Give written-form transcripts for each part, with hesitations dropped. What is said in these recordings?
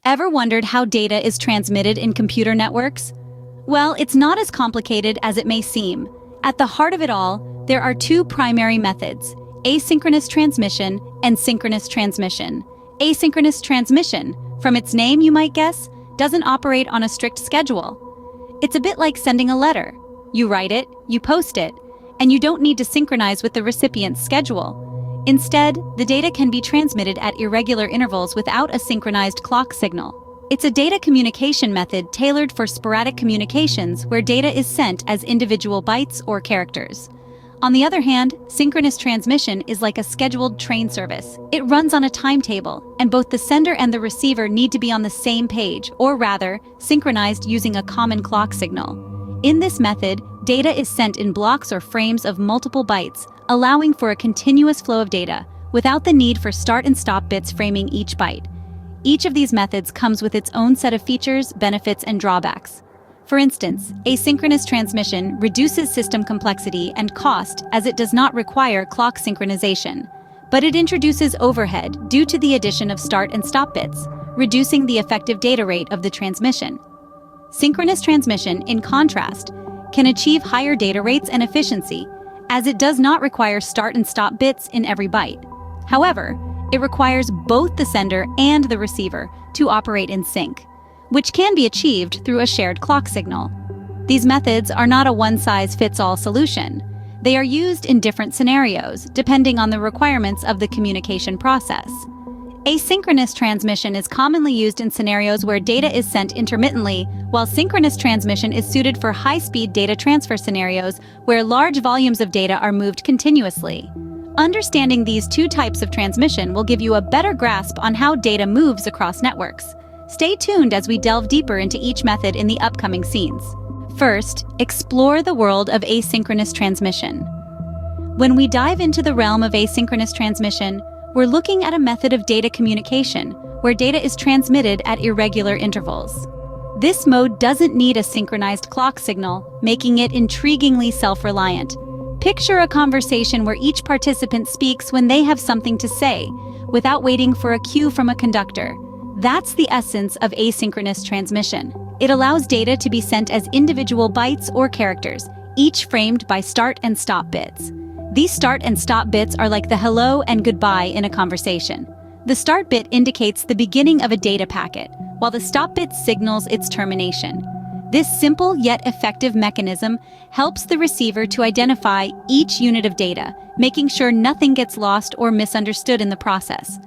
Ever wondered how data is transmitted in computer networks? Well, it's not as complicated as it may seem. At the heart of it all, there are two primary methods: asynchronous transmission and synchronous transmission. Asynchronous transmission, from its name you might guess, doesn't operate on a strict schedule. It's a bit like sending a letter. You write it, you post it, and you don't need to synchronize with the recipient's schedule. Instead, the data can be transmitted at irregular intervals without a synchronized clock signal. It's a data communication method tailored for sporadic communications where data is sent as individual bytes or characters. On the other hand, synchronous transmission is like a scheduled train service. It runs on a timetable, and both the sender and the receiver need to be on the same page, or rather, synchronized using a common clock signal. In this method, data is sent in blocks or frames of multiple bytes, allowing for a continuous flow of data, without the need for start and stop bits framing each byte. Each of these methods comes with its own set of features, benefits, and drawbacks. For instance, asynchronous transmission reduces system complexity and cost as it does not require clock synchronization, but it introduces overhead due to the addition of start and stop bits, reducing the effective data rate of the transmission. Synchronous transmission, in contrast, can achieve higher data rates and efficiency, as it does not require start and stop bits in every byte. However, it requires both the sender and the receiver to operate in sync, which can be achieved through a shared clock signal. These methods are not a one-size-fits-all solution. They are used in different scenarios, depending on the requirements of the communication process. Asynchronous transmission is commonly used in scenarios where data is sent intermittently, while synchronous transmission is suited for high-speed data transfer scenarios where large volumes of data are moved continuously. Understanding these two types of transmission will give you a better grasp on how data moves across networks. Stay tuned as we delve deeper into each method in the upcoming scenes. First, explore the world of asynchronous transmission. When we dive into the realm of asynchronous transmission, we're looking at a method of data communication where data is transmitted at irregular intervals. This mode doesn't need a synchronized clock signal, making it intriguingly self-reliant. Picture a conversation where each participant speaks when they have something to say, without waiting for a cue from a conductor. That's the essence of asynchronous transmission. It allows data to be sent as individual bytes or characters, each framed by start and stop bits. These start and stop bits are like the hello and goodbye in a conversation. The start bit indicates the beginning of a data packet, while the stop bit signals its termination. This simple yet effective mechanism helps the receiver to identify each unit of data, making sure nothing gets lost or misunderstood in the process.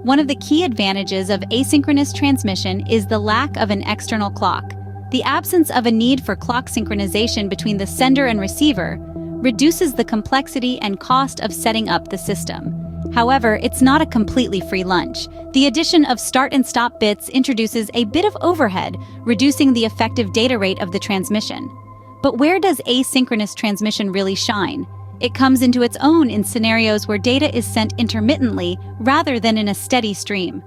One of the key advantages of asynchronous transmission is the lack of an external clock. The absence of a need for clock synchronization between the sender and receiver reduces the complexity and cost of setting up the system. However, it's not a completely free lunch. The addition of start and stop bits introduces a bit of overhead, reducing the effective data rate of the transmission. But where does asynchronous transmission really shine? It comes into its own in scenarios where data is sent intermittently rather than in a steady stream.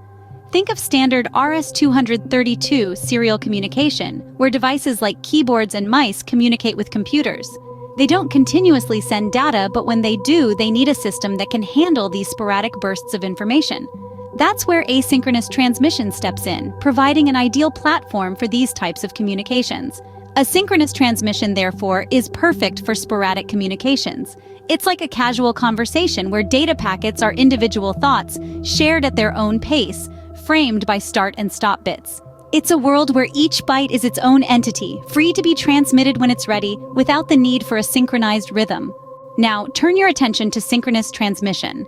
Think of standard RS-232 serial communication, where devices like keyboards and mice communicate with computers. They don't continuously send data, but when they do, they need a system that can handle these sporadic bursts of information. That's where asynchronous transmission steps in, providing an ideal platform for these types of communications. Asynchronous transmission, therefore, is perfect for sporadic communications. It's like a casual conversation where data packets are individual thoughts, shared at their own pace, framed by start and stop bits. It's a world where each byte is its own entity, free to be transmitted when it's ready, without the need for a synchronized rhythm. Now, turn your attention to synchronous transmission.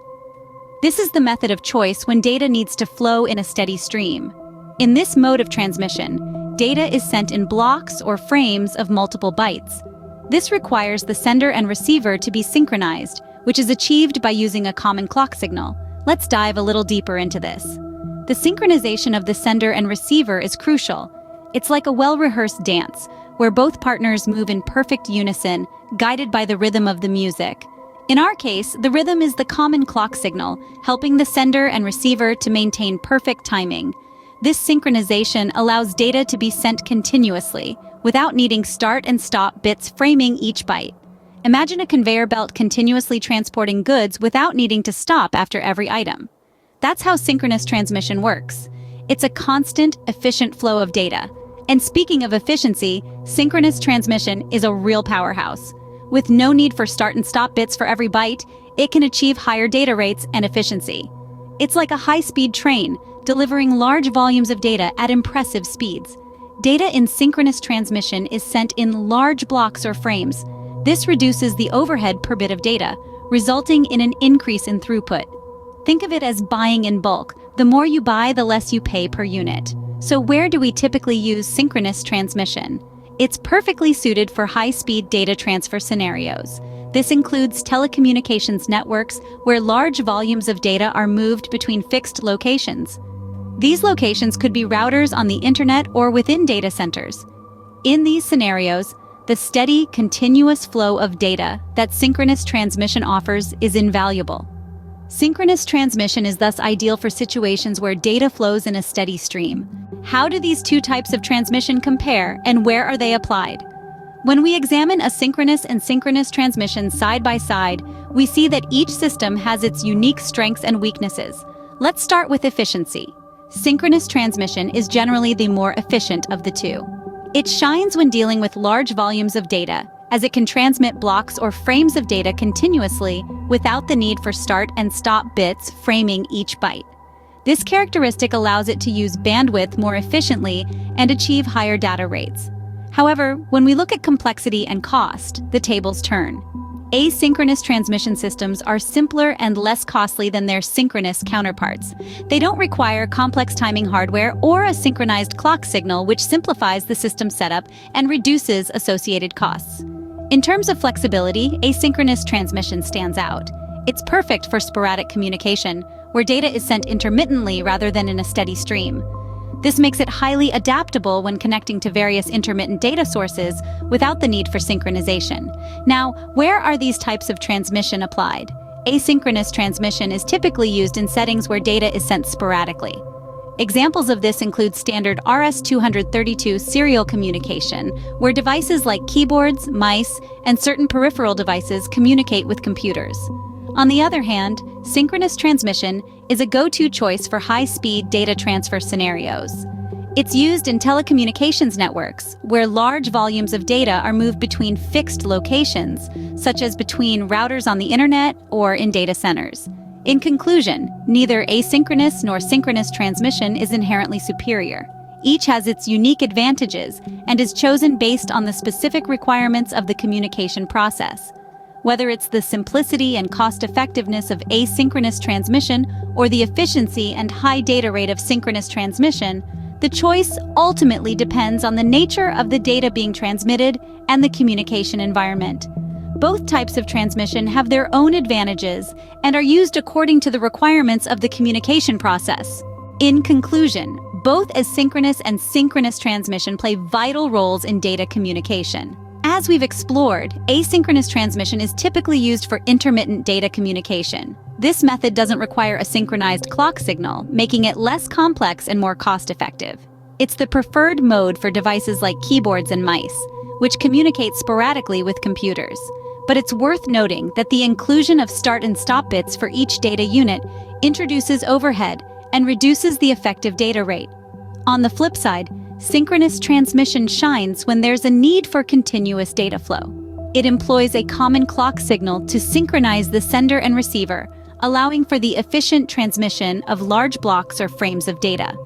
This is the method of choice when data needs to flow in a steady stream. In this mode of transmission, data is sent in blocks or frames of multiple bytes. This requires the sender and receiver to be synchronized, which is achieved by using a common clock signal. Let's dive a little deeper into this. The synchronization of the sender and receiver is crucial. It's like a well-rehearsed dance, where both partners move in perfect unison, guided by the rhythm of the music. In our case, the rhythm is the common clock signal, helping the sender and receiver to maintain perfect timing. This synchronization allows data to be sent continuously, without needing start and stop bits framing each byte. Imagine a conveyor belt continuously transporting goods without needing to stop after every item. That's how synchronous transmission works. It's a constant, efficient flow of data. And speaking of efficiency, synchronous transmission is a real powerhouse. With no need for start and stop bits for every byte, it can achieve higher data rates and efficiency. It's like a high-speed train, delivering large volumes of data at impressive speeds. Data in synchronous transmission is sent in large blocks or frames. This reduces the overhead per bit of data, resulting in an increase in throughput. Think of it as buying in bulk. The more you buy, the less you pay per unit. So where do we typically use synchronous transmission? It's perfectly suited for high-speed data transfer scenarios. This includes telecommunications networks where large volumes of data are moved between fixed locations. These locations could be routers on the internet or within data centers. In these scenarios, the steady, continuous flow of data that synchronous transmission offers is invaluable. Synchronous transmission is thus ideal for situations where data flows in a steady stream. How do these two types of transmission compare, and where are they applied? When we examine asynchronous and synchronous transmission side by side, we see that each system has its unique strengths and weaknesses. Let's start with efficiency. Synchronous transmission is generally the more efficient of the two. It shines when dealing with large volumes of data, as it can transmit blocks or frames of data continuously without the need for start and stop bits framing each byte. This characteristic allows it to use bandwidth more efficiently and achieve higher data rates. However, when we look at complexity and cost, the tables turn. Asynchronous transmission systems are simpler and less costly than their synchronous counterparts. They don't require complex timing hardware or a synchronized clock signal, which simplifies the system setup and reduces associated costs. In terms of flexibility, asynchronous transmission stands out. It's perfect for sporadic communication, where data is sent intermittently rather than in a steady stream. This makes it highly adaptable when connecting to various intermittent data sources without the need for synchronization. Now, where are these types of transmission applied? Asynchronous transmission is typically used in settings where data is sent sporadically. Examples of this include standard RS-232 serial communication, where devices like keyboards, mice, and certain peripheral devices communicate with computers. On the other hand, synchronous transmission is a go-to choice for high-speed data transfer scenarios. It's used in telecommunications networks, where large volumes of data are moved between fixed locations, such as between routers on the internet or in data centers. In conclusion, neither asynchronous nor synchronous transmission is inherently superior. Each has its unique advantages and is chosen based on the specific requirements of the communication process. Whether it's the simplicity and cost-effectiveness of asynchronous transmission or the efficiency and high data rate of synchronous transmission, the choice ultimately depends on the nature of the data being transmitted and the communication environment. Both types of transmission have their own advantages and are used according to the requirements of the communication process. In conclusion, both asynchronous and synchronous transmission play vital roles in data communication. As we've explored, asynchronous transmission is typically used for intermittent data communication. This method doesn't require a synchronized clock signal, making it less complex and more cost-effective. It's the preferred mode for devices like keyboards and mice, which communicate sporadically with computers. But it's worth noting that the inclusion of start and stop bits for each data unit introduces overhead and reduces the effective data rate. On the flip side, synchronous transmission shines when there's a need for continuous data flow. It employs a common clock signal to synchronize the sender and receiver, allowing for the efficient transmission of large blocks or frames of data.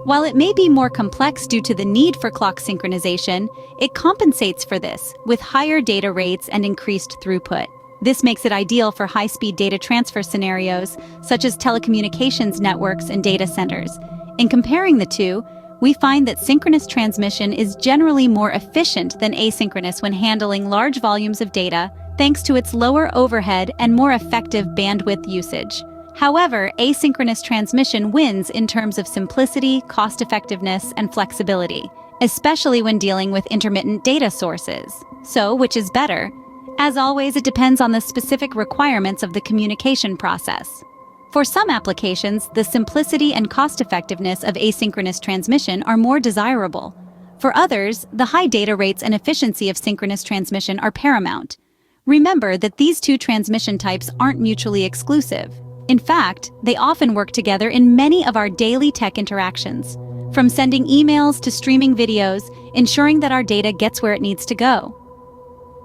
While it may be more complex due to the need for clock synchronization, it compensates for this with higher data rates and increased throughput. This makes it ideal for high-speed data transfer scenarios, such as telecommunications networks and data centers. In comparing the two, we find that synchronous transmission is generally more efficient than asynchronous when handling large volumes of data, thanks to its lower overhead and more effective bandwidth usage. However, asynchronous transmission wins in terms of simplicity, cost-effectiveness, and flexibility, especially when dealing with intermittent data sources. So, which is better? As always, it depends on the specific requirements of the communication process. For some applications, the simplicity and cost-effectiveness of asynchronous transmission are more desirable. For others, the high data rates and efficiency of synchronous transmission are paramount. Remember that these two transmission types aren't mutually exclusive. In fact, they often work together in many of our daily tech interactions. From sending emails to streaming videos, ensuring that our data gets where it needs to go.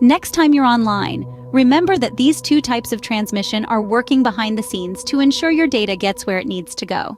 Next time you're online, remember that these two types of transmission are working behind the scenes to ensure your data gets where it needs to go.